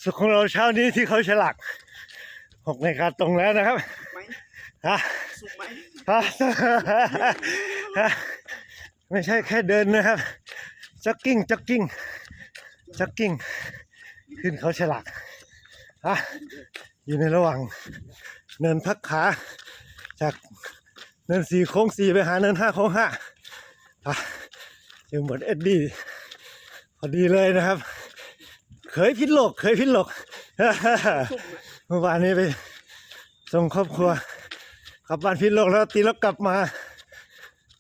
สุขของเราเช้านี้ที่เขาฉลาก6 นาฬิกาตรงแล้วนะครับฮะสุกไหมฮะไม่ใช่แค่เดินนะครับจ็อกกิ้งขึ้นเขาฉลากฮะอยู่ในระหว่างเนินพักขาจากเนิน4 โค้ง 4ไปหาเนิน5 โค้ง 5อยู่เหมือนเอ็ดดี้พอดีเลยนะครับเคยพิษโลกเมื่อวานนี้ไปส่งครอบครัวกลับบ้านพิษโลกแล้วตีรถกลับมา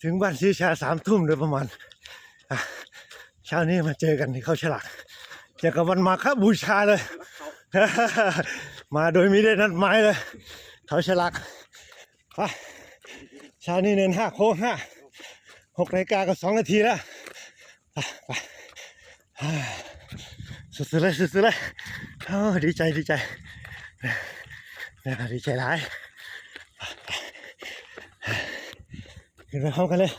ถึงบ้านชีชา3 ทุ่มโดยประมาณเช้านี้มาเจอกันที่เขาฉลากเจอกับวันมาฆบูชาเลยมาโดยไม่ได้นัดหมายเลยเขาฉลากเช้านี้เนิน5 โค้ง 5 6 นาฬิกากับ2 นาทีแล้วไปสุดๆเลยดีใจดีใจหลายขึ้นไปเข้ากันเลย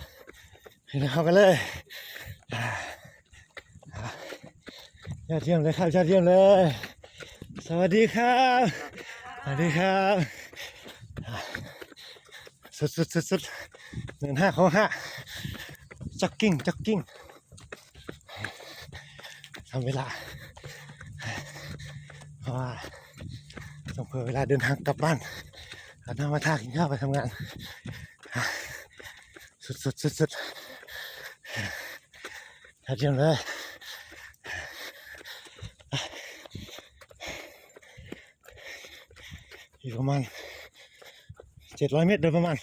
ยอดเยี่ยมเลยครับยอดเยี่ยมเลยสวัสดีครับสุดเดิน5 โค้ง 5จ็อกกิ้งทำเวลาเพราะว่าต้องเผื่อเวลาเดินทางกลับบ้านอาบน้ำมาท่ากินข้าวไปทำงานสุดยอดเยี่ยมเลยอีกประมาณ700 เมตรโดยประมาณ